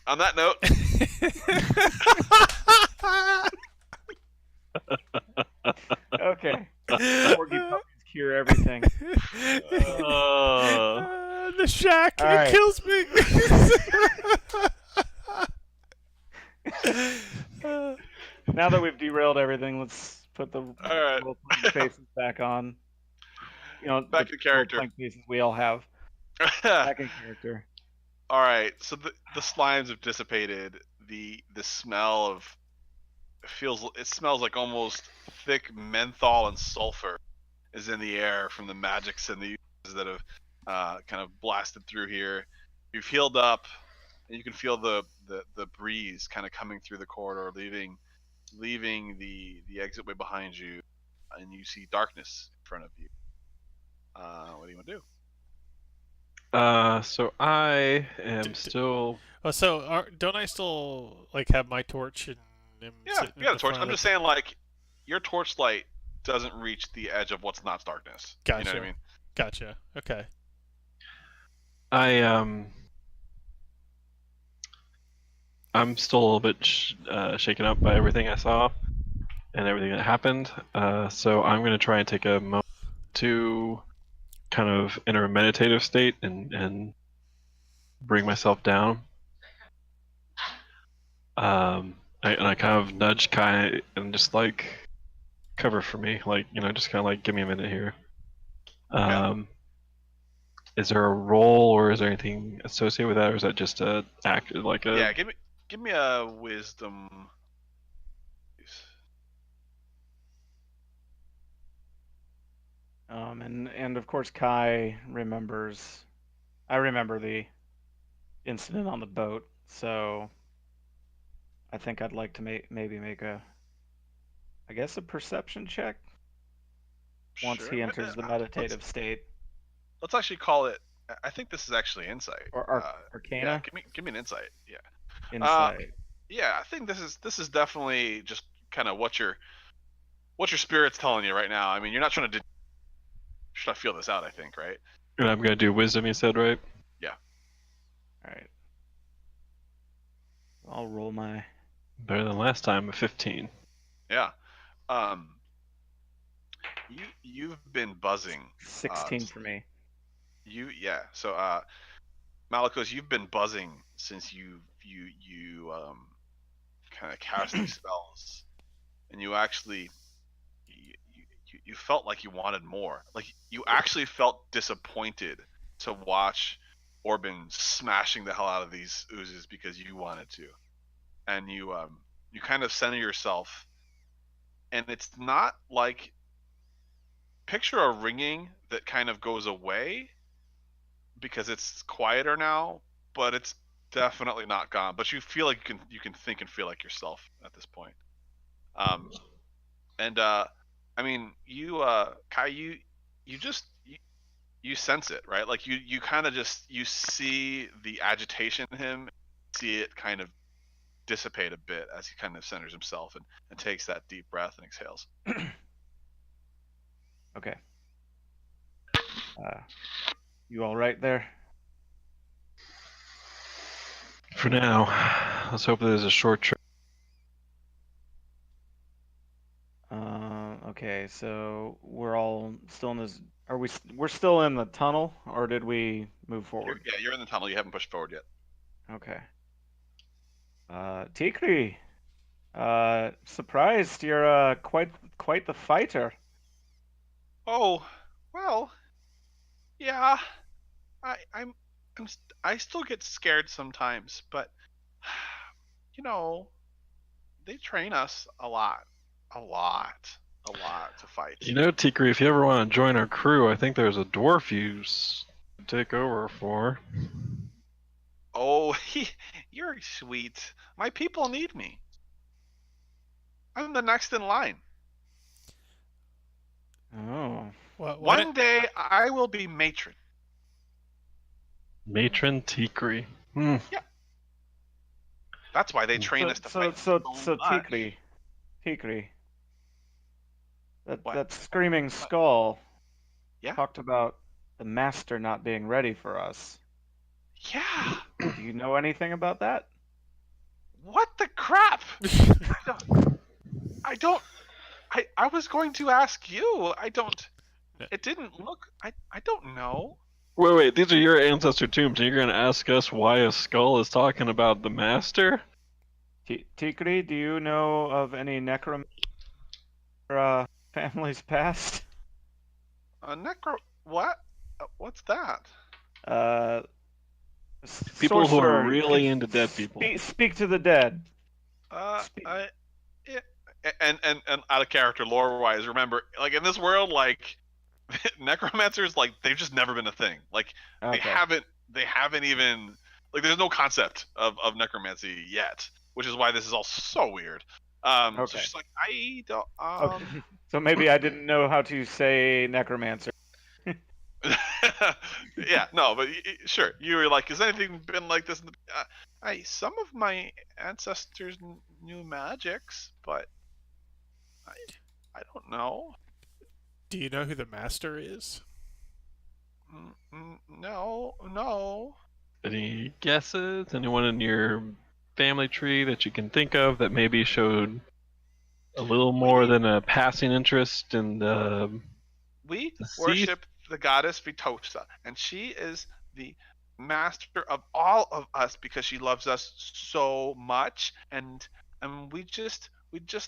On that note, Okay. Porgy puppies cure everything. The shack, All it right. kills me. Now that we've derailed everything, let's put the right. role-playing faces back on. You know, Back the to character. role-playing faces we all have. Back in character. All right, so the slimes have dissipated. The smell of it smells like almost thick menthol and sulfur is in the air from the magics and the uses that have kind of blasted through here. You've healed up, and you can feel the breeze kind of coming through the corridor, leaving the exit way behind you, and you see darkness in front of you. What do you want to do? So I am still. Oh, so don't I still like have my torch and Yeah, you got a torch. I'm just saying, like, your torchlight doesn't reach the edge of what's not darkness. Gotcha. You know what I mean? Gotcha. Okay. I'm still a little bit shaken up by everything I saw and everything that happened. So I'm going to try and take a moment to kind of enter a meditative state and bring myself down. I kind of nudge Kai and just like cover for me, like, you know, just kind of like give me a minute here. Is there a role or is there anything associated with that, or is that just a act like a? Yeah, give me a wisdom. And of course Kai remembers. I remember the incident on the boat, so I think I'd like to maybe make a perception check once Sure. he enters the meditative state. Let's actually call it. I think this is actually insight. Or Arcana. Yeah, give me an insight. Yeah. Insight. Yeah, I think this is definitely just kind of what your spirit's telling you right now. I mean, you're not trying to. Should I feel this out? I think, right? And I'm gonna do wisdom. You said, right? Yeah. All right. I'll roll my. Better than last time, a 15. Yeah. You've been buzzing. 16 for me. So Malikos, you've been buzzing since you kind of cast these spells, and you actually you felt like you wanted more. Like you actually felt disappointed to watch Orban smashing the hell out of these oozes because you wanted to, and you kind of center yourself, and it's not like, picture a ringing that kind of goes away because it's quieter now, but it's definitely not gone. But you feel like you can think and feel like yourself at this point. I mean, you Kai, you just you sense it, right? Like you kind of just you see the agitation in him, see it kind of dissipate a bit as he kind of centers himself and takes that deep breath and exhales. Okay. You all right there? For now, let's hope there's a short trip. Okay, so we're all still in this. We're still in the tunnel, or did we move forward? You're in the tunnel. You haven't pushed forward yet. Okay. Tiektri, surprised you're quite the fighter. Oh, well, yeah. I still get scared sometimes, but you know, they train us a lot to fight. You know, Tiektri, if you ever want to join our crew, I think there's a dwarf you take over for. Oh, you're sweet. My people need me. I'm the next in line. Oh. One day I will be matron. Matron Tiektri. Yeah. That's why they train us to fight. So Tiektri. That screaming skull talked about the master not being ready for us. Yeah. Do you know anything about that? What the crap? I was going to ask you. It didn't look. I don't know. Wait, these are your ancestor tombs, and you're gonna ask us why a skull is talking about the master? Tiektri, do you know of any necromancer families past? What? What's that? People who are Sorcerer, really into dead people. Speak to the dead. Yeah. And out of character lore wise, remember, like in this world, like necromancers, like they've just never been a thing. Like Okay. they haven't even, like, there's no concept of necromancy yet, which is why this is all so weird. So Okay. she's like, I don't. Okay. So maybe I didn't know how to say necromancer. Yeah, no, but sure. You were like, has anything been like this? Some of my ancestors knew magics, but I don't know. Do you know who the master is? No. Any guesses? Anyone in your family tree that you can think of that maybe showed a little more than a passing interest in the We Deceased? worship the goddess Vitosa, and she is the master of all of us because she loves us so much, and we just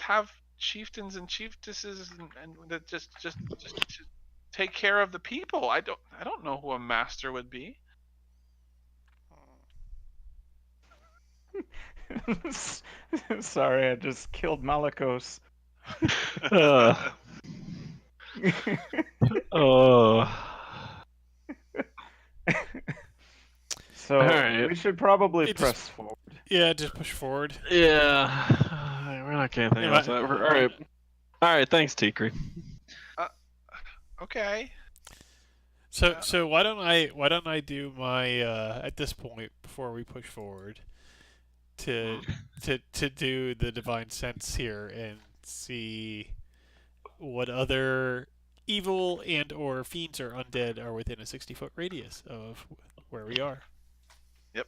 have chieftains and chieftesses and that just take care of the people. I don't know who a master would be. Sorry, I just killed Malikos. So Alright. we should probably It press just- forward. Yeah, just push forward. Yeah, we're not getting anything else. Alright, thanks, Tiektri. Okay. So why don't I do my at this point before we push forward to do the divine sense here and see what other evil and or fiends or undead are within a 60-foot radius of where we are. Yep.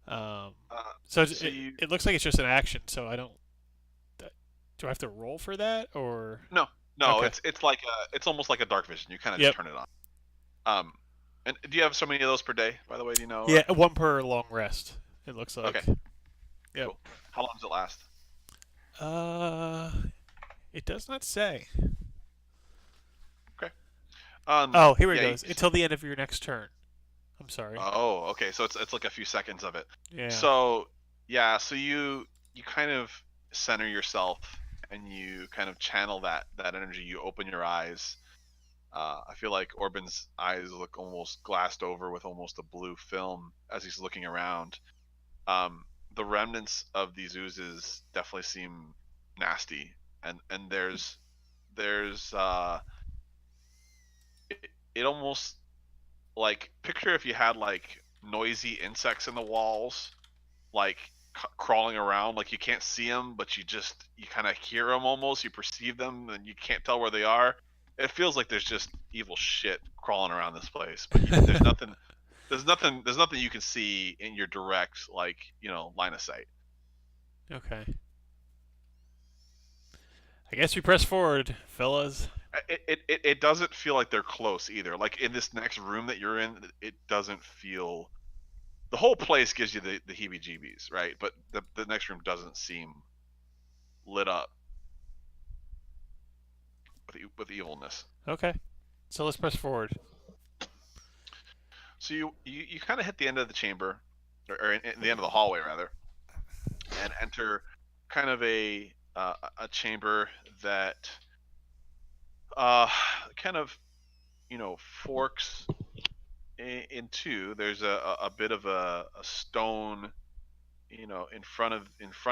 So so it looks like it's just an action. So I don't. Do I have to roll for that or? No, Okay. it's like it's almost like a dark vision. You kind of Yep. just turn it on. And do you have so many of those per day? By the way, do you know? Yeah, one per long rest. It looks like. Okay. Yep. Cool. How long does it last? It does not say. Okay. Oh, here it yeah, goes. Until the end of your next turn. I'm sorry. Oh, okay. So it's like a few seconds of it. Yeah. So yeah, so you kind of center yourself and you kind of channel that energy. You open your eyes. I feel like Orban's eyes look almost glassed over with almost a blue film as he's looking around. The remnants of these oozes definitely seem nasty, and there's it almost, like, picture if you had like noisy insects in the walls, like crawling around, like you can't see them but you kind of hear them, almost you perceive them and you can't tell where they are. It feels like there's just evil shit crawling around this place, but there's nothing you can see in your direct, like, line of sight. Okay. I guess we press forward, fellas. It doesn't feel like they're close either. Like in this next room that you're in, it doesn't feel. The whole place gives you the heebie-jeebies, right? But the next room doesn't seem lit up with evilness. Okay. So let's press forward. So you kind of hit the end of the chamber, or in the end of the hallway rather, and enter kind of a chamber that kind of forks in two. There's a bit of a stone in front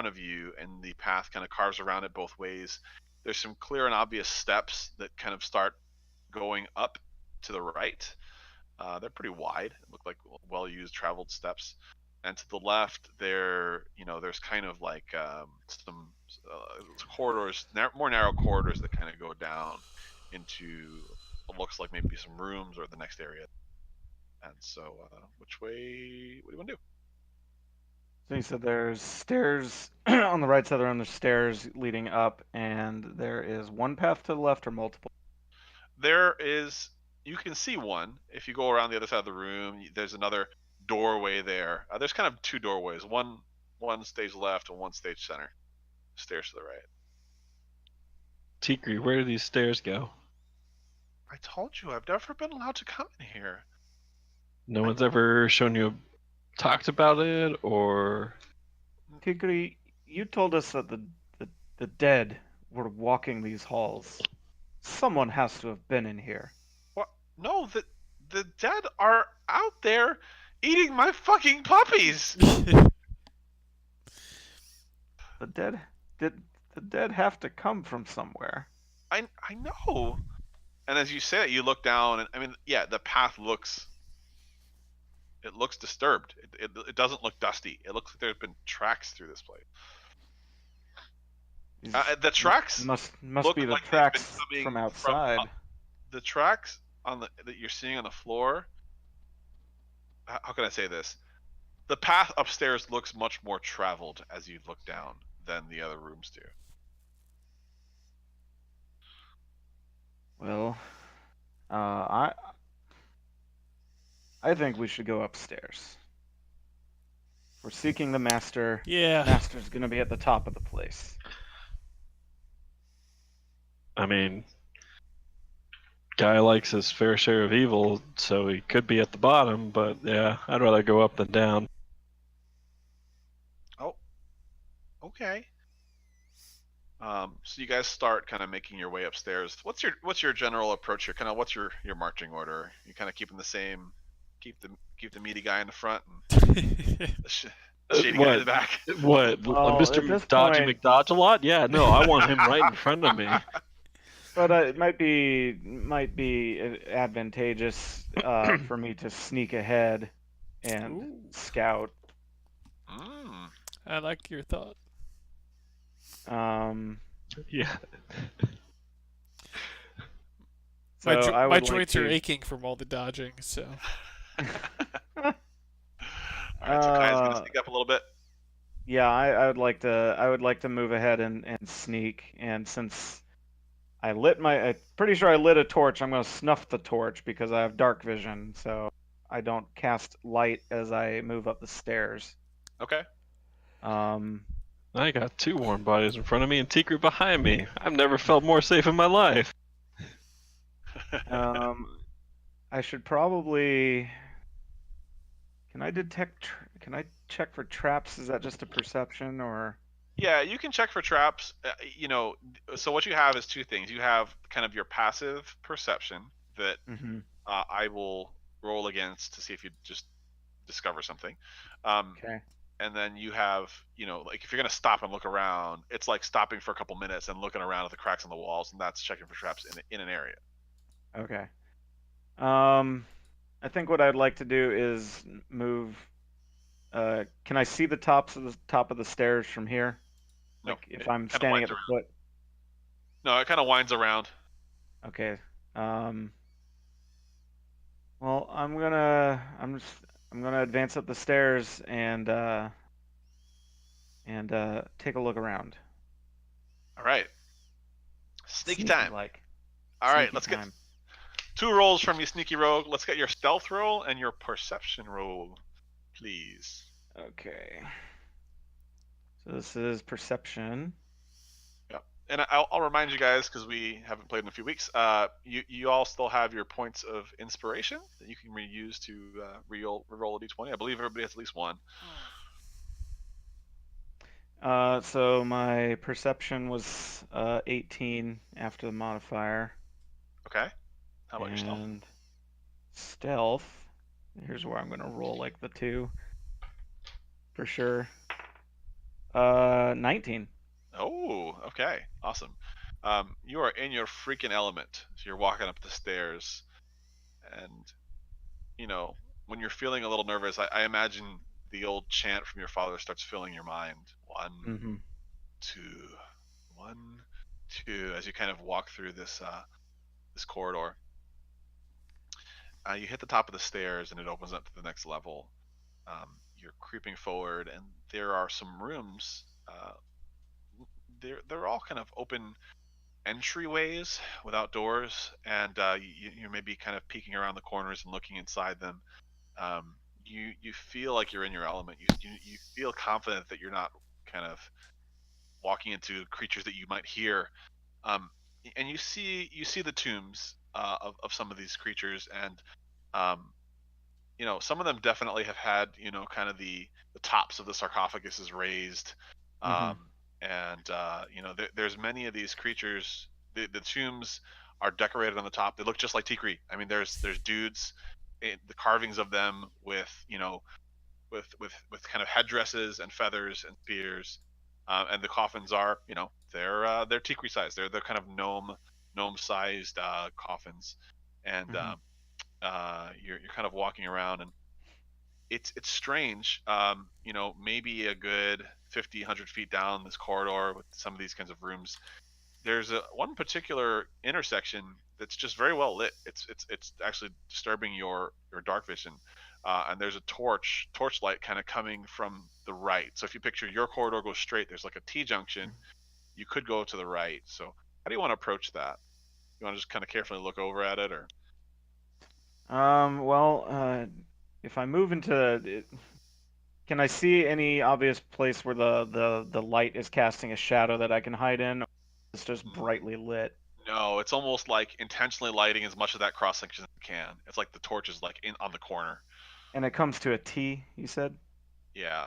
of you, and the path kind of carves around it both ways. There's some clear and obvious steps that kind of start going up to the right. They're pretty wide. It look like well-used traveled steps. And to the left, there's kind of like some corridors, more narrow corridors that kind of go down into what looks like maybe some rooms or the next area. And so, what do you want to do? So you said there's stairs on the right side of the room. There's stairs leading up, and there is one path to the left or multiple. There is. You can see one if you go around the other side of the room. There's another doorway there. There's kind of two doorways. One stage left and one stage center. Stairs to the right. Tigri, where do these stairs go? I told you I've never been allowed to come in here. No one's ever shown you, talked about it, or Tigri, you told us that the dead were walking these halls. Someone has to have been in here. What? No, the dead are out there eating my fucking puppies. The dead did the dead have to come from somewhere. I know. And as you say that, you look down, and I mean, yeah, the path looks disturbed. It doesn't look dusty. It looks like there's been tracks through this place. The tracks must look be the like they've tracks been coming from outside. The tracks that you're seeing on the floor. How can I say this? The path upstairs looks much more traveled as you look down than the other rooms do. Well, I think we should go upstairs. We're seeking the master. Yeah. Master's gonna be at the top of the place. I mean, guy likes his fair share of evil, so he could be at the bottom, but yeah, I'd rather go up than down. Oh, okay. So you guys start kind of making your way upstairs. What's your general approach here? Kind of what's your marching order? You kind of keeping the same, keep the meaty guy in the front and the shady guy in the back. What? Well, Mr. at this Dodgy point- McDodge a lot? Yeah, no, I want him right in front of me. But it might be advantageous for me to sneak ahead and Ooh. scout. I like your thought. Yeah. So I My would joints like are to, aching from all the dodging, so. All right, so Kai's gonna sneak up a little bit. Yeah, I would like to move ahead and sneak. And since I'm pretty sure I lit a torch, I'm gonna snuff the torch because I have dark vision, so I don't cast light as I move up the stairs. Okay. I got two warm bodies in front of me and Tigri behind me. I've never felt more safe in my life. I should probably. Can I detect? Can I check for traps? Is that just a perception or? Yeah, you can check for traps. So what you have is two things. You have kind of your passive perception that Mm-hmm. I will roll against to see if you just discover something. Okay. And then you have, like if you're gonna stop and look around, it's like stopping for a couple minutes and looking around at the cracks in the walls, and that's checking for traps in an area. Okay. I think what I'd like to do is move. Can I see the top of the stairs from here? No, Like if it I'm kinda standing winds at the around. foot. No, it kind of winds around. Okay. Well, I'm gonna advance up the stairs and take a look around. All right. Sneaky time. Like. All right, Sneaky let's time. get 2 rolls from you, sneaky rogue. Let's get your stealth roll and your perception roll, please. Okay. So this is perception. And I'll remind you guys, because we haven't played in a few weeks, you all still have your points of inspiration that you can reuse to reroll a d20. I believe everybody has at least one. So my perception was 18 after the modifier. Okay. How about your stealth? And stealth. Here's where I'm gonna roll like the 2. For sure. 19. Oh, okay. Awesome. You are in your freaking element. So you're walking up the stairs, and when you're feeling a little nervous, I imagine the old chant from your father starts filling your mind. 1, Mm-hmm. 2, 1, 2, as you kind of walk through this corridor. You hit the top of the stairs, and it opens up to the next level. you're creeping forward, and there are some rooms. They're all kind of open entryways without doors, and you're maybe kind of peeking around the corners and looking inside them. You feel like you're in your element. You feel confident that you're not kind of walking into creatures that you might hear. Um, and you see the tombs of some of these creatures, and um, some of them definitely have had kind of the tops of the sarcophaguses raised, Mm-hmm. um, and there's many of these creatures. The tombs are decorated on the top. They look just like Tiektri. I mean, there's dudes, the carvings of them with with kind of headdresses and feathers and spears, and the coffins are they're Tiektri sized. They're kind of gnome sized coffins, and Mm-hmm. you're kind of walking around, and it's strange. Maybe a good 50, 100 feet down this corridor with some of these kinds of rooms, there's one particular intersection that's just very well lit. It's actually disturbing your dark vision. And there's a torchlight kind of coming from the right. So if you picture your corridor goes straight, there's like a T junction. You could go to the right. So how do you want to approach that? You want to just kind of carefully look over at it, or Well, if I move into it, can I see any obvious place where the light is casting a shadow that I can hide in? Or it's just brightly lit. no? It's almost like intentionally lighting as much of that cross section as you can. It's like the torch is like in on the corner. And it comes to a T, you said? Yeah.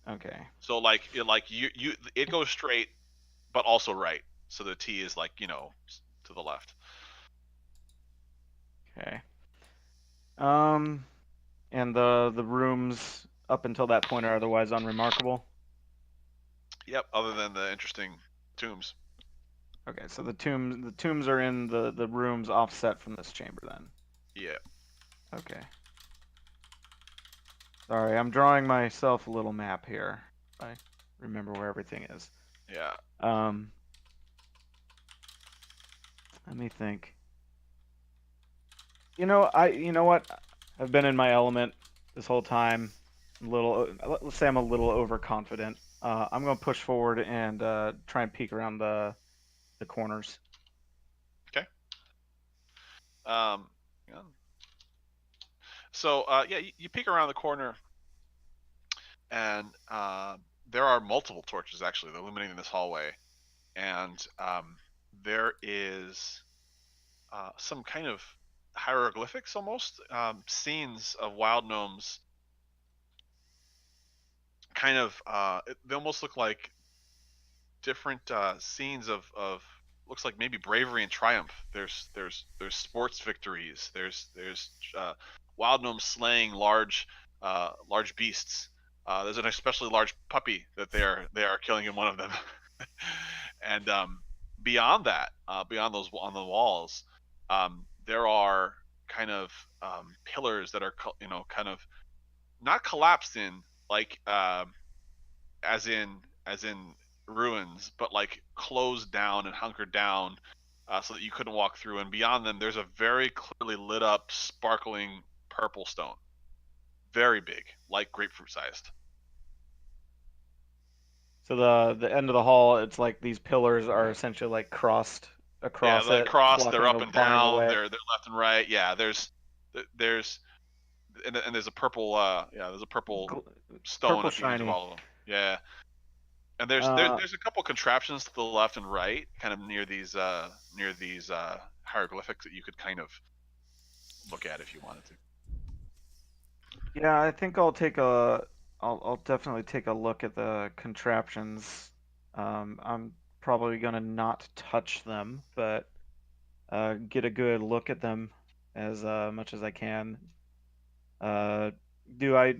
Okay. So it goes straight, but also right. So the T is like to the left. Okay. And the rooms up until that point are otherwise unremarkable. Yep. Other than the interesting tombs. Okay, so the tombs are in the rooms offset from this chamber then. Yeah. Okay. Sorry, I'm drawing myself a little map here. I remember where everything is. Yeah. Let me think. You know what? I've been in my element this whole time. Let's say I'm a little overconfident. I'm gonna push forward and try and peek around the corners. Okay. Yeah. So yeah, you peek around the corner, and there are multiple torches actually illuminating this hallway, and there is some kind of hieroglyphics, almost scenes of wild gnomes. Kind of, they almost look like different scenes of looks like maybe bravery and triumph. There's sports victories. There's wild gnomes slaying large beasts. There's an especially large puppy that they are killing in one of them. And beyond that, beyond those on the walls, there are kind of pillars that are kind of not collapsed in, like as in ruins, but like closed down and hunkered down, so that you couldn't walk through. And beyond them, there's a very clearly lit up, sparkling purple stone, very big, like grapefruit sized. So the end of the hall, it's like these pillars are essentially like crossed Yeah, across they're it, across, they're blocking up the and barring the down, way. they're left and right. Yeah, there's and there's a purple there's a purple Gl- stone Purple at the ends of shiny. all of them. Yeah. And there's Uh, there's a couple contraptions to the left and right, kind of near these hieroglyphics that you could kind of look at if you wanted to. yeah, I think I'll definitely take a look at the contraptions. I'm probably gonna not touch them, but get a good look at them as much as I can. Uh, do I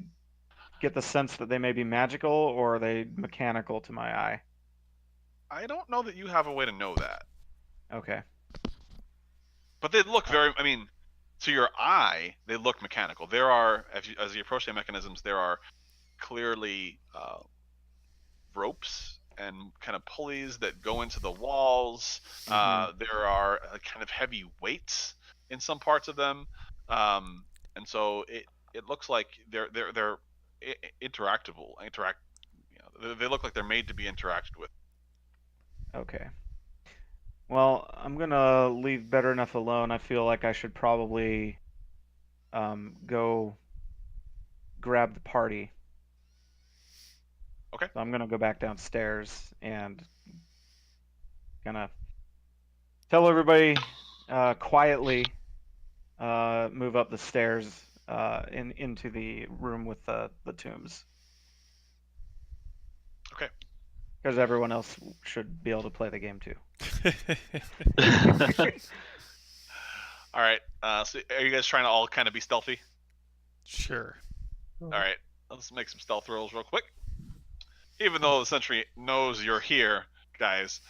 get the sense that they may be magical or are they mechanical to my eye? I don't know that you have a way to know that, Okay. but they look very. I mean, to your eye, they look mechanical. There are, as you approach the mechanisms, there are clearly ropes and kind of pulleys that go into the walls. Mm-hmm. There are kind of heavy weights in some parts of them, and so it looks like they're interactable. They look like they're made to be interacted with. Okay. Well, I'm gonna leave better enough alone. I feel like I should probably go grab the party. Okay. So I'm gonna go back downstairs and gonna tell everybody quietly move up the stairs into the room with the tombs. Okay. Because everyone else should be able to play the game too. All right. So are you guys trying to all kind of be stealthy? Sure. All right. Let's make some stealth rolls real quick. Even though the sentry knows you're here, guys.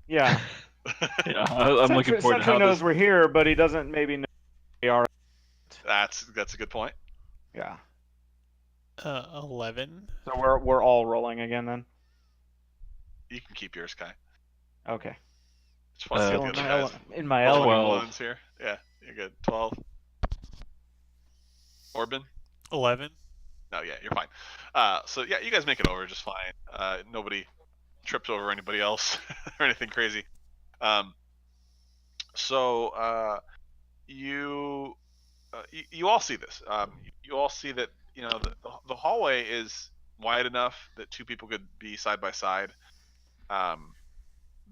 Yeah. Yeah, I'm looking forward to Sentry how knows this. we're here, but he doesn't maybe know we are. That's a good point. Yeah. 11. So we're all rolling again then. You can keep yours, Kai. Okay. Just want to see Still the in other my guys. in my Rolling element. 12. ones here. Yeah, you're good. 12. Orban? 11. No, yeah, you're fine. So yeah, you guys make it over just fine. Nobody trips over anybody else or anything crazy. So you all see this. You all see that the hallway is wide enough that two people could be side by side.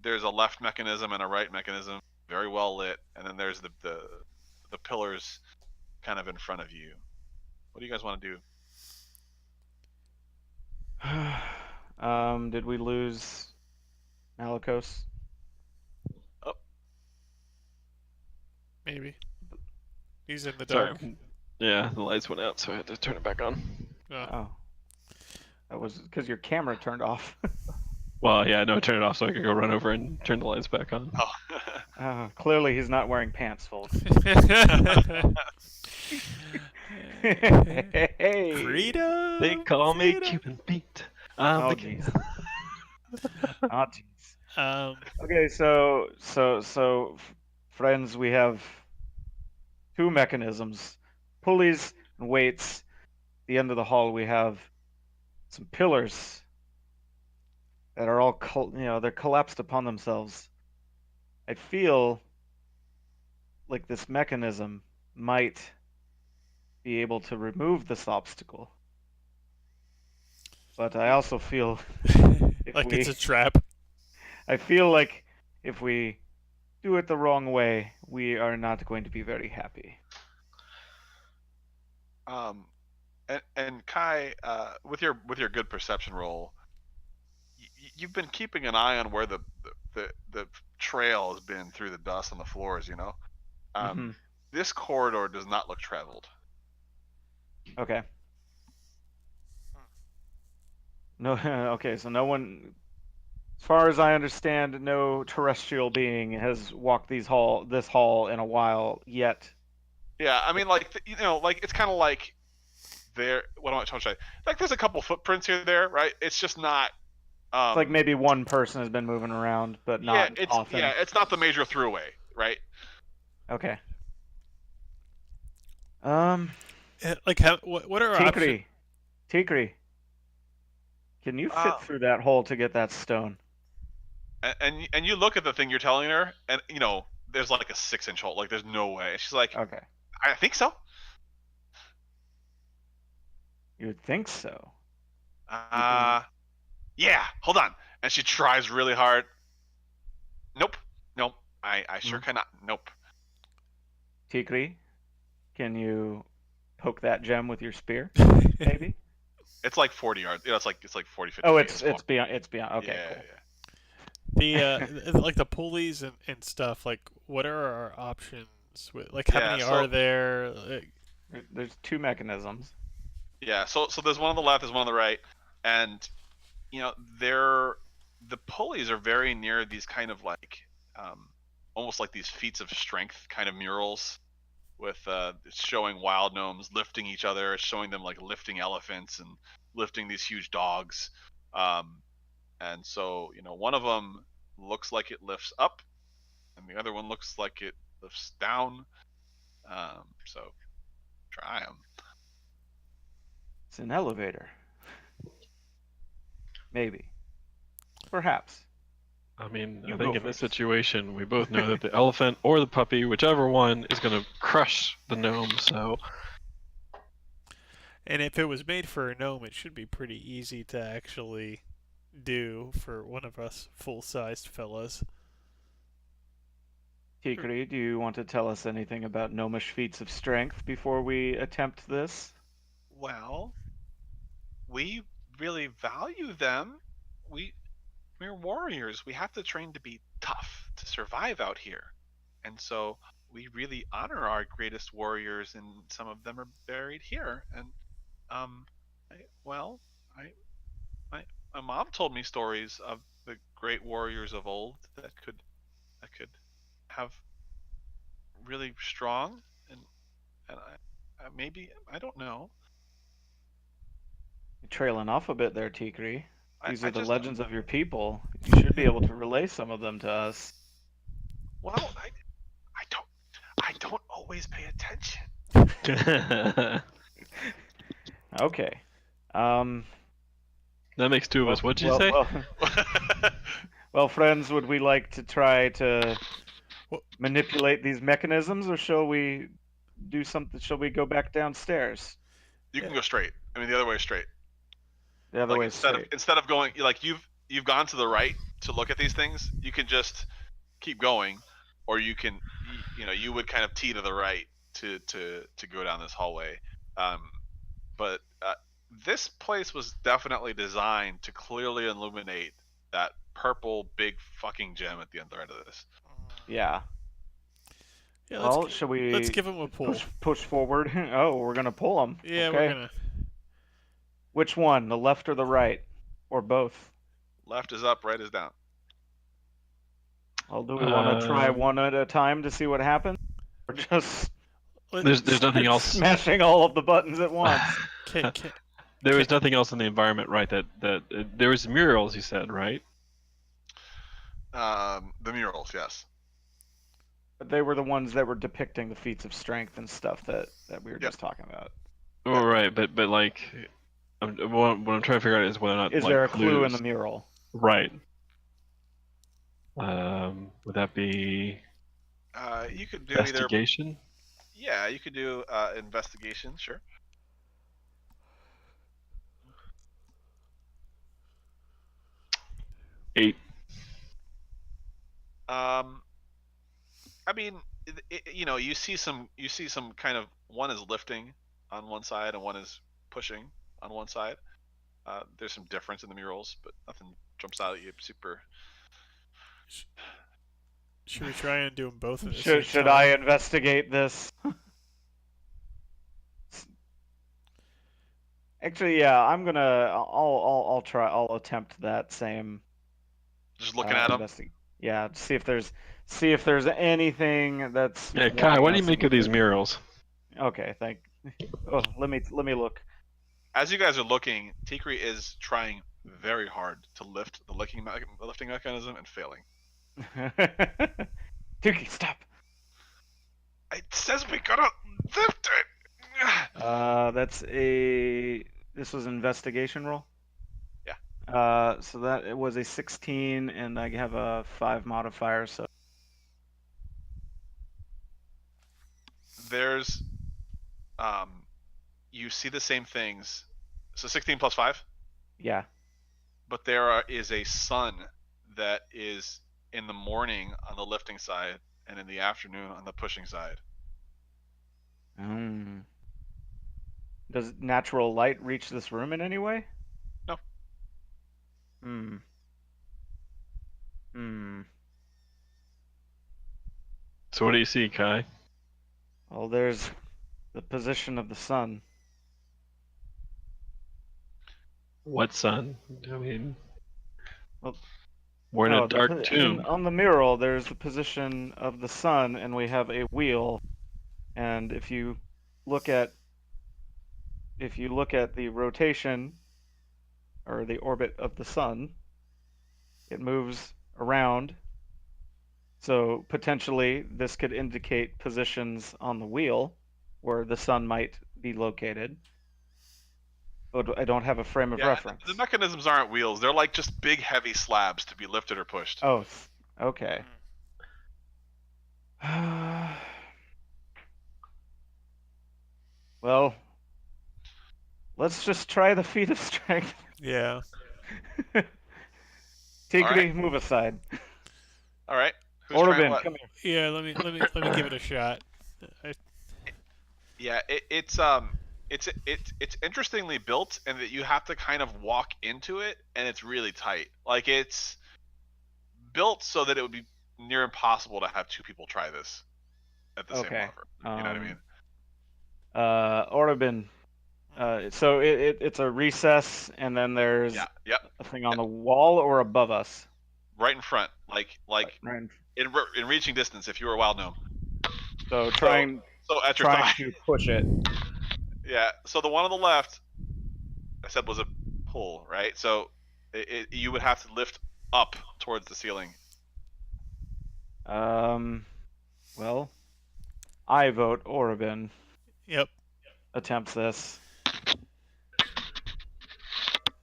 There's a left mechanism and a right mechanism, very well lit, and then there's the pillars kind of in front of you. What do you guys want to do? Did we lose Malikos? Maybe. He's in the Sorry. dark. Yeah, the lights went out, so I had to turn it back on. Oh. That was because your camera turned off. Well, yeah, no, turn it off so I could go run over and turn the lights back on. Oh. Clearly he's not wearing pants, folks. Hey. Freedom. They call me freedom. Cuban Pete. Oh The jeez. Oh jeez. Um, Okay, so friends, we have two mechanisms, pulleys and weights. At the end of the hall, we have some pillars that are all, they're collapsed upon themselves. I feel like this mechanism might be able to remove this obstacle, but I also feel like it's a trap. I feel like if we do it the wrong way, we are not going to be very happy. And Kai, with your good perception roll, you've been keeping an eye on where the trail has been through the dust on the floors. Mhm. This corridor does not look traveled. Okay. No. Okay. So no one, as far as I understand, no terrestrial being has walked this hall in a while yet. Yeah, I mean, like like it's kind of like there. What am I trying to say? Like, there's a couple footprints here, there, right? It's just not. It's like maybe one person has been moving around, but not often. Yeah, it's not the major throughway, right? Okay. Like, what are our options? Tigri, can you fit through that hole to get that stone? And you look at the thing you're telling her, and there's like a 6-inch hole. Like, there's no way. She's like, Okay. I think so. You would think so. Yeah. Hold on. And she tries really hard. Nope. I sure cannot. Nope. Tigri, can you poke that gem with your spear? Maybe. It's like 40 yards. It's like 40, 50 Oh, feet. it's beyond. It's beyond. Okay, Yeah, cool. yeah. The like the pulleys and stuff. Like, what are our options? Like, how many are there? Like, There's two mechanisms. Yeah. So there's one on the left, there's one on the right, and the pulleys are very near these kind of like almost like these feats of strength kind of murals with showing wild gnomes lifting each other. It's showing them like lifting elephants and lifting these huge dogs. And so one of them looks like it lifts up, and the other one looks like it lifts down. So try them. It's an elevator. Maybe. Perhaps. I mean, You I think go in this first. situation, we both know that the elephant or the puppy, whichever one, is going to crush the gnome. So And if it was made for a gnome, it should be pretty easy to actually do for one of us full-sized fellas. Tiektri, do you want to tell us anything about gnomish feats of strength before we attempt this? Well, we really value them. We we're warriors. We have to train to be tough to survive out here. And so we really honor our greatest warriors, and some of them are buried here. And um, I, well, I my mom told me stories of the great warriors of old that could have really strong and maybe I don't know. You're trailing off a bit there, Tiektri. These I are the just legends of your people. You should be able to relay some of them to us. well I don't always pay attention. that Okay. makes two of us. What'd you well, say? well, friends, would we like to try to Well- manipulate these mechanisms, or shall we do something? Shall we go back downstairs? You can go straight. I mean, the other way is straight. The other way is instead straight. of going like you've gone to the right to look at these things, you can just keep going, or you can you would kind of tee to the right to go down this hallway. But this place was definitely designed to clearly illuminate that purple big fucking gem at the end of this. Yeah. Yeah, Well, shall let's we give him a pull. push forward? Oh, we're gonna pull them. Yeah, okay. we're gonna. Which one, the left or the right, or both? Left is up, right is down. Well, do we want to try one at a time to see what happens, or just There's nothing else. smashing all of the buttons at once? There was nothing else in the environment, right? That there was murals. You said, right? The murals, yes. But they were the ones that were depicting the feats of strength and stuff that we were just talking about. Oh, right. But like, what I'm trying to figure out is whether or not Is like, there a clue in clues. the mural? Right. Would that be You could do investigation? Yeah, you could do investigation, sure. Eight. I mean, you see some kind of, one is lifting on one side and one is pushing on one side. There's some difference in the murals, but nothing jumps out at you super. Should we try and do them both at the same time? Should I investigate this? Actually, yeah, I'm gonna. I'll try. I'll attempt that same. Just looking at them. Yeah, see if there's anything that's. Yeah, Kai, what do you make of these murals? Okay, Oh, let me look. As you guys are looking, Tiektri is trying very hard to lift the lifting mechanism and failing. Tiektri, stop. It says we gotta lift it. This was an investigation roll. Yeah. So that it was a 16, and I have a 5 modifier. So there's, you see the same things. So 16 plus 5. yeah. But there is a sun that is in the morning on the lifting side and in the afternoon on the pushing side. Does natural light reach this room in any way? No. So what do you see, Kai? Well, there's the position of the sun. What sun? I mean, Well, we're in a dark tomb. On the mural, there's the position of the sun, and we have a wheel. And if you look at the rotation or the orbit of the sun, it moves around. So potentially this could indicate positions on the wheel where the sun might be located. But I don't have a frame of Yeah, reference. the mechanisms aren't wheels. They're like just big, heavy slabs to be lifted or pushed. Oh, okay. Well, let's just try the feat of strength. Yeah. Tigri, move aside. All right. Who's trying Orbin, what? come here. Yeah, let me give it a shot. Yeah, it's interestingly built, and that you have to kind of walk into it, and it's really tight. Like it's built so that it would be near impossible to have two people try this at the same Okay. lever. You know what I mean? Orbin. So it's a recess, and then there's Yeah. Yep. a thing on the wall or above us. Right in front, like Right. in reaching distance. If you were a wild gnome. So trying at your thigh. to push it. Yeah. So the one on the left, I said, was a pull, right? So you would have to lift up towards the ceiling. Well, I vote Orbin Yep. attempts this.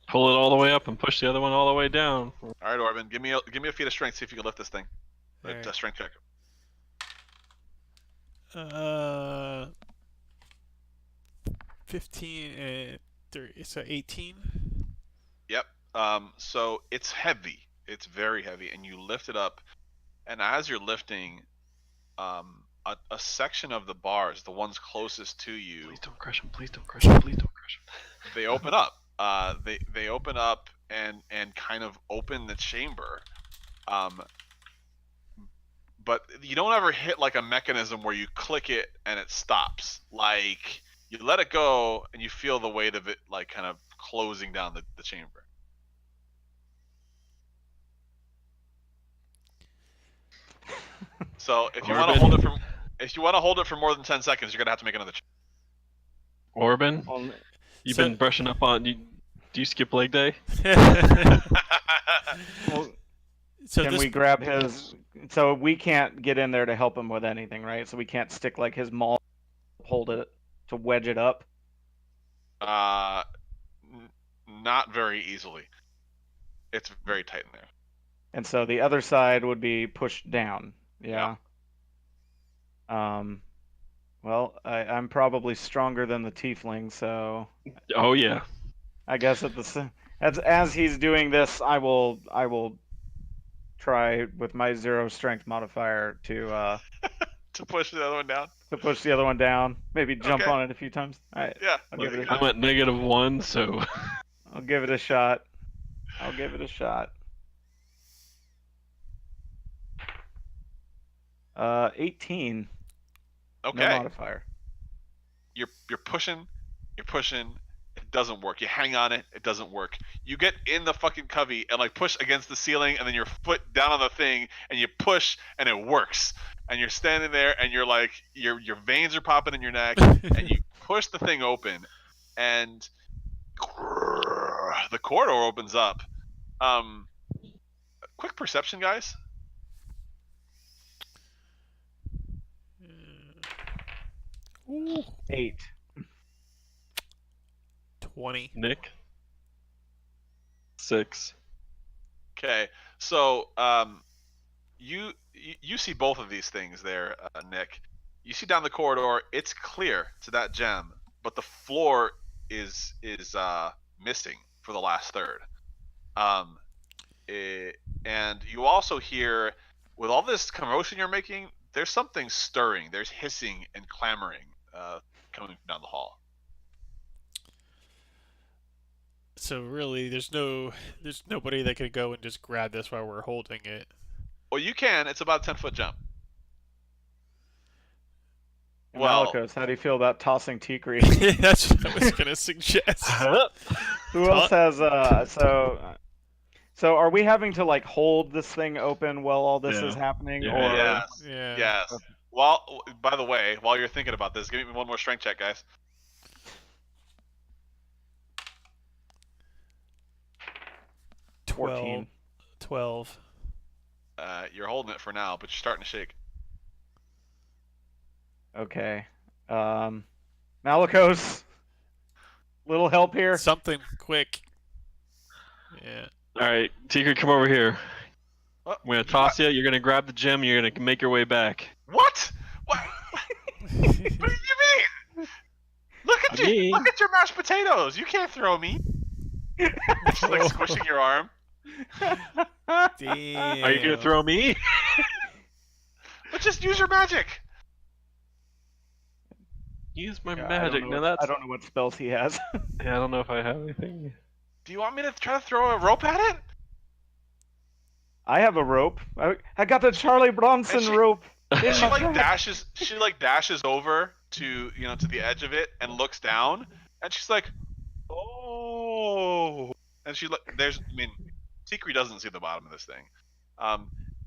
Pull it all the way up and push the other one all the way down. All right, Orbin, give me a feat of strength. See if you can lift this thing. All right. A strength check. 15 and 3, so 18. Yep. So it's heavy. It's very heavy, and you lift it up, and as you're lifting, a section of the bars, the ones closest to you, Please don't crush him. Please don't crush him. Please don't crush him. they open up. They open up and kind of open the chamber. But you don't ever hit like a mechanism where you click it and it stops. Like you let it go and you feel the weight of it like kind of closing down the chamber. So if you want to hold it for more than 10 seconds, you're gonna have to make another check. Orbin, you've So- been brushing up on. Do you skip leg day? Well, So can this, we grab his? So we can't get in there to help him with anything, right? So we can't stick like his maul, hold it to wedge it up. Not very easily. It's very tight in there. And so the other side would be pushed down. Yeah. Well, I'm probably stronger than the tiefling, so Oh yeah. I guess as he's doing this, I will try with my 0 strength modifier to push the other one down. push the other one down. Maybe jump Okay. on it a few times. All right. Yeah. I'll give it I'm at -1, so. I'll give it a shot. 18. Okay. No modifier. You're pushing. It doesn't work. You hang on it. It doesn't work. You get in the fucking covey and like push against the ceiling, and then your foot down on the thing, and you push, and it works. And you're standing there, and you're like, your veins are popping in your neck, and you push the thing open, and the corridor opens up. Quick perception, guys. Ooh, 8. 20. Nick. 6. Okay, so you see both of these things there, Nick. You see down the corridor, it's clear to that gem, but the floor is missing for the last third. And you also hear, with all this commotion you're making, there's something stirring. There's hissing and clamoring coming down the hall. So really, there's nobody that could go and just grab this while we're holding it. Well, you can. It's about a 10-foot jump. Well, Malakos, how do you feel about tossing Tigri? That's what I was gonna suggest. Who else has so are we having to like hold this thing open while all this is happening? Yeah. Or Yes. Yeah. Yes. Well, by the way, while you're thinking about this, give me one more strength check, guys. 14. 12. You're holding it for now, but you're starting to shake. Okay. Malakos, Little help here. Something quick. Yeah. All right, Tigger, come over here. What? I'm gonna toss you. You're gonna grab the gem. You're gonna make your way back. What? What? What do you mean? Look at you! Look at your mashed potatoes. You can't throw me. She's like squishing your arm. Damn. Are you gonna throw me? But just use your magic. Use my Yeah, magic. Now that's. I don't know what spells he has. Yeah, I don't know if I have anything. Do you want me to try to throw a rope at it? I have a rope. I got the Charlie Bronson And she- rope. And she like dashes. She like dashes over to to the edge of it and looks down, and she's like, "Oh!" And she Tiektri doesn't see the bottom of this thing,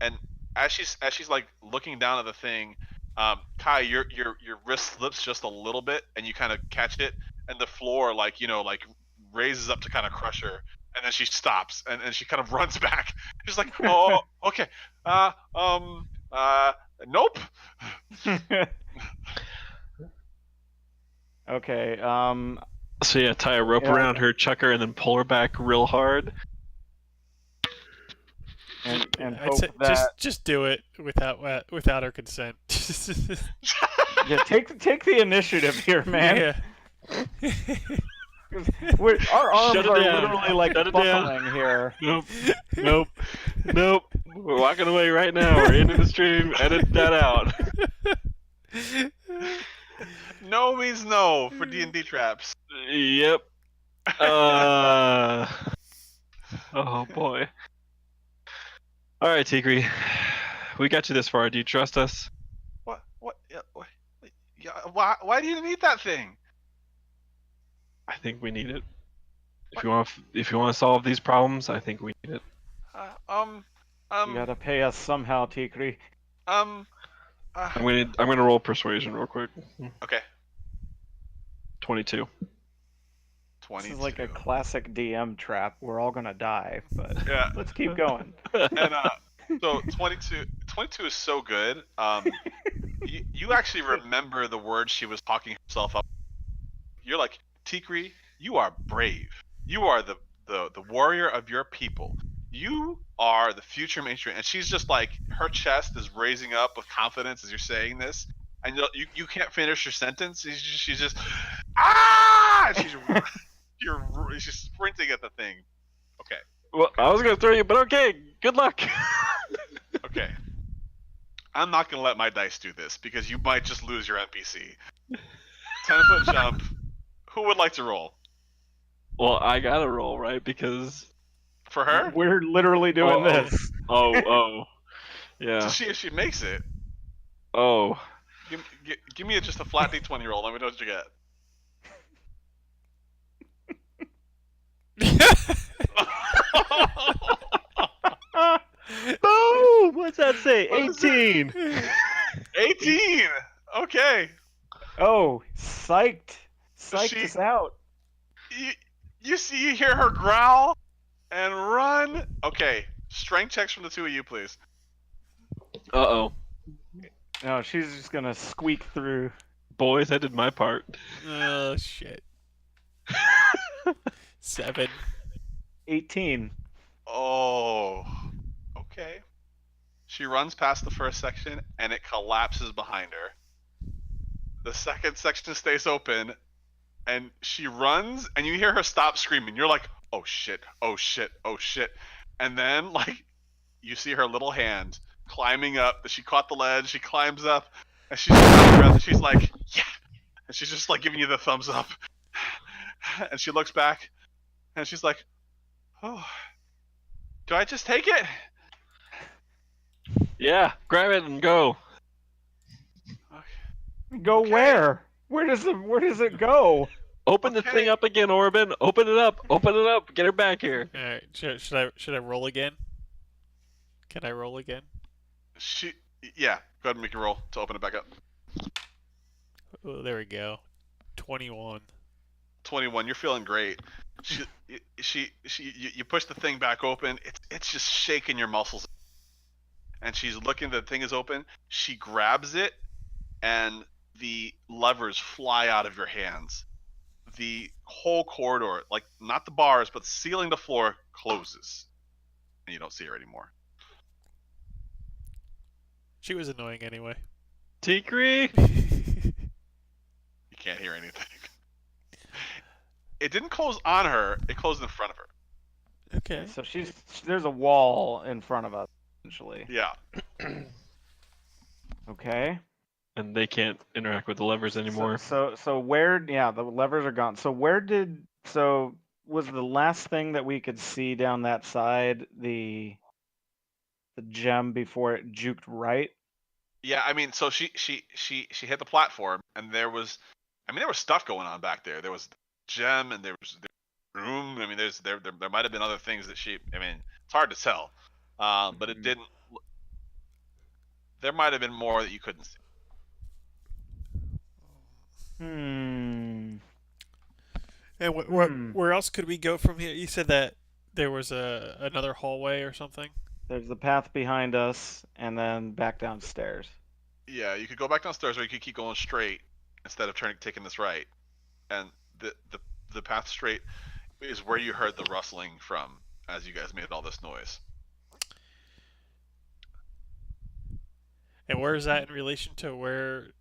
and as she's like looking down at the thing, Kai, your wrist slips just a little bit, and you kind of catch it, and the floor like raises up to kind of crush her, and then she stops, and she kind of runs back. She's like, "Oh, okay, nope." Okay. So yeah, tie a rope around her, chuck her, and then pull her back real hard. And I'd hope say that just do it without her consent. yeah, take the initiative here, man. Yeah. Our arms Shut it are down. literally like Shut it down. buckling here. Nope. We're walking away right now. We're into the stream. Edit that out. No means no for D&D traps. Yep. Oh boy. All right, Tigri. We got you this far. Do you trust us? What? Yeah, why do you need that thing? I think we need it. If you want to solve these problems, I think we need it. You gotta pay us somehow, Tiektri. I'm gonna roll persuasion real quick. Okay. 22. 22. This is like a classic DM trap. We're all gonna die, but Yeah. let's keep going. And so 22 is so good. You actually remember the words she was talking herself up. You're like, Tigri, you are brave. You are the warrior of your people. You are the future mainstream. And she's just like, her chest is raising up with confidence as you're saying this. And you can't finish your sentence. She's just, ah! She's sprinting at the thing. Okay. Well, I was gonna throw you, but okay. Good luck. Okay. I'm not gonna let my dice do this because you might just lose your NPC. 10-foot jump. Who would like to roll? Well, I gotta roll, right? Because For her? We're literally doing this. Yeah. To see if she makes it. Oh. Give me just a flat D20 roll. Let me know what you get. Boom! What's that say? What is 18. 18. Okay. Oh, psyched She- us out. You hear her growl and run. Okay. Strength checks from the two of you, please. Uh-oh. No, she's just gonna squeak through. Boys, I did my part. Oh shit. 7. 18. Oh. Okay. She runs past the first section and it collapses behind her. The second section stays open and she runs and you hear her stop screaming. You're like, oh shit, oh shit, oh shit. And then like you see her little hand climbing up. She caught the ledge, she climbs up and she's out of breath and she's like, yeah. And she's just like giving you the thumbs up. And she looks back and she's like, oh, do I just take it? Yeah, grab it and go. Go Okay. where? Where does it go? Open the Okay. thing up again, Orban. Open it up. Open it up. Get her back here. All right. Should I roll again? Can I roll again? Yeah, go ahead and make a roll to open it back up. Oh, there we go. 21. 21, you're feeling great. You push the thing back open. It's just shaking your muscles. And she's looking. The thing is open. She grabs it, and the levers fly out of your hands. the whole corridor, like not the bars, but ceiling to floor, closes, and you don't see her anymore. She was annoying anyway. Tiektri? You can't hear anything. It didn't close on her; it closed in front of her. Okay. So there's a wall in front of us, essentially. Yeah. Okay. And they can't interact with the levers anymore. So where? Yeah, the levers are gone. So was the last thing that we could see down that side the gem before it juked right? Yeah, I mean, so she hit the platform, and there was stuff going on back there. There was gem, and there was room. I mean, there might have been other things that I mean, it's hard to tell, but it didn't. There might have been more that you couldn't see. Hmm. And where else could we go from here? You said that there was another hallway or something. There's the path behind us, and then back downstairs. Yeah, you could go back downstairs, or you could keep going straight instead of taking this right. And the path straight is where you heard the rustling from as you guys made all this noise. And where is that in relation to where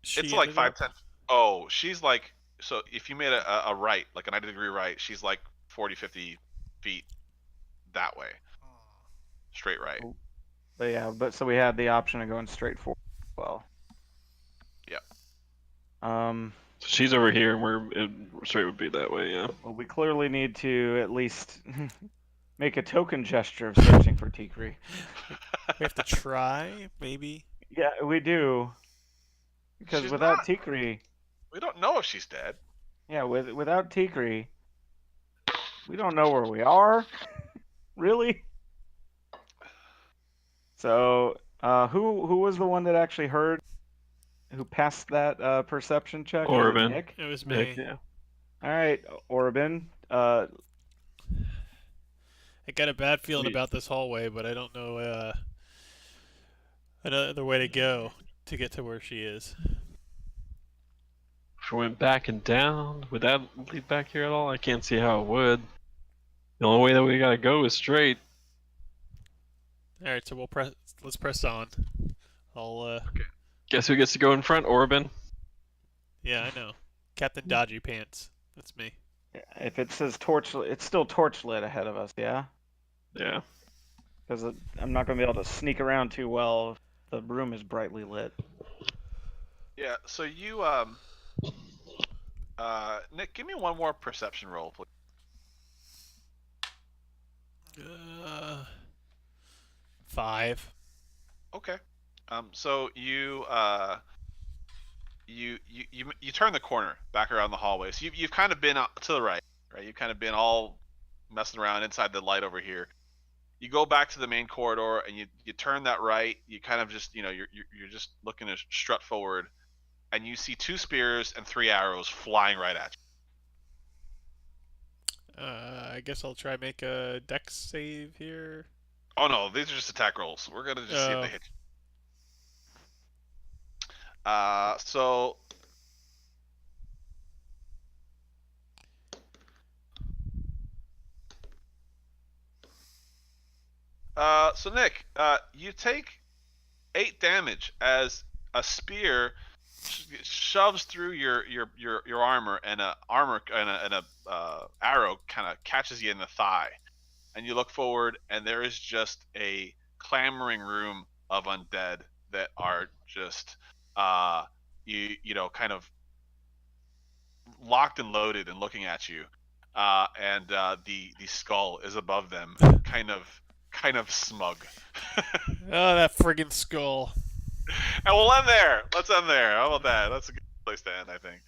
she It's like ended 5, up? 10. Oh, she's like, so if you made a right, like a 90-degree right, she's like 40, 50 feet that way. Straight right. But yeah, so we had the option of going straight forward as well. Yep. So she's over here, and straight would be that way, yeah. Well, we clearly need to at least make a token gesture of searching for Tiektri. We have to try, maybe. Yeah, we do. Because She's without not. Tiektri, We don't know if she's dead. yeah, without Tiektri, we don't know where we are. Really? So, who was the one that actually heard? Who passed that perception check? Was it Orban. Nick? It was me. Nick, yeah. All right, Orban. I got a bad feeling Sweet. about this hallway, but I don't know another way to go to get to where she is. If we went back and down, would that lead back here at all? I can't see how it would. The only way that we gotta go is straight. All right, so let's press on. I'll Guess who gets to go in front? Orban. yeah, I know. Captain Dodgy Pants. That's me. if it says torch, it's still torch lit ahead of us. Yeah. Yeah. Because I'm not going to be able to sneak around too well if the room is brightly lit. Yeah, so you, Nick, give me one more perception roll, please. 5. Okay. So you turn the corner back around the hallway. So you've kind of been to the right? You've kind of been all messing around inside the light over here. You go back to the main corridor and you turn that right. You kind of just you're just looking to strut forward, and you see 2 spears and 3 arrows flying right at you. I guess I'll try make a dex save here. Oh no, these are just attack rolls. We're gonna just see if they hit you. So Nick, you take 8 damage as a spear shoves through your armor, and a arrow kind of catches you in the thigh, and you look forward, and there is just a clamoring room of undead that are just kind of locked and loaded and looking at you, and the skull is above them, kind of smug. Oh, that friggin' skull. And we'll end there. Let's end there. How about that? That's a good place to end, I think.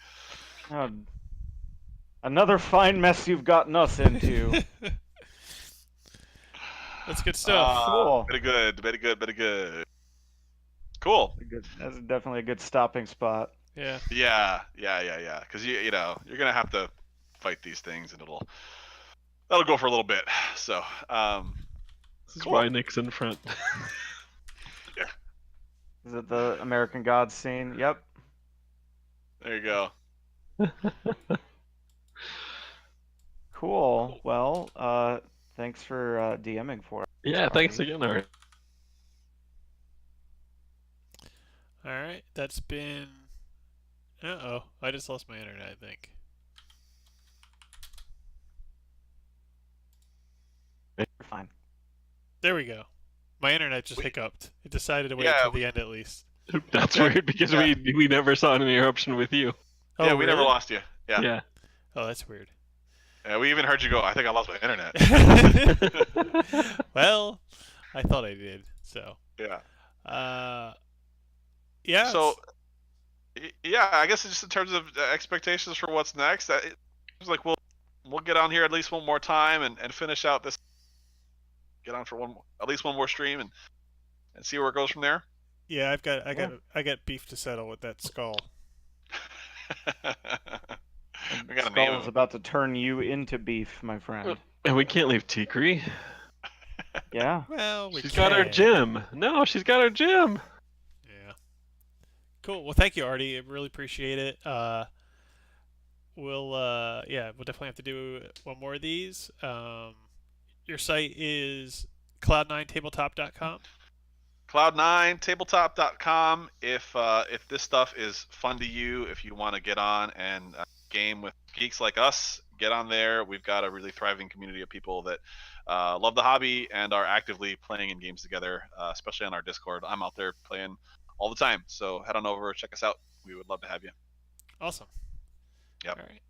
Another fine mess you've gotten us into. That's good stuff. Cool. Very good. Cool. That's definitely a good stopping spot. Yeah. Yeah. Because you're gonna have to fight these things, and that'll go for a little bit. So, This is cool. why Nick's in front. Is it the American Gods scene? Yep. There you go. Cool. Well, thanks for DMing for us. Yeah, thanks Artie. again, Art. All right, that's been. Uh-oh, I just lost my internet, I think. You're fine. There we go. My internet just hiccuped. It decided to wait Yeah, until the end at least. That's Okay. weird because Yeah. we never saw an interruption with you. Oh, Yeah, we never really? lost you. Yeah. Yeah. Oh, that's weird. Yeah, we even heard you go, I think I lost my internet. Well, I thought I did. So, Yeah. yeah. So, yeah, I guess just in terms of expectations for what's next, it was like we'll get on here at least one more time and finish out this. Get on for at least one more stream and see where it goes from there. Yeah, I got beef to settle with that skull. We got a name Skull him. is about to turn you into beef, my friend. And we can't leave Tiektri. Yeah. Well, we She's got her can. gym. No, she's got her gym. Yeah. Cool. Well, thank you, Artie. I really appreciate it. We'll definitely have to do one more of these. Your site is cloud9tabletop.com. Cloud9tabletop.com. If this stuff is fun to you, if you want to get on and game with geeks like us, get on there. We've got a really thriving community of people that love the hobby and are actively playing in games together, especially on our Discord. I'm out there playing all the time, so head on over, check us out. We would love to have you. Awesome. Yep. All right.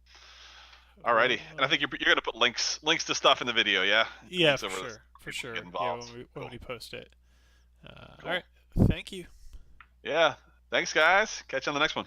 Alrighty, and I think you're going to put links to stuff in the video, yeah? Yeah, Links for over sure. this. For sure. Get Yeah, involved. when we post it. Cool. All right. Thank you. Yeah. Thanks, guys. Catch you on the next one.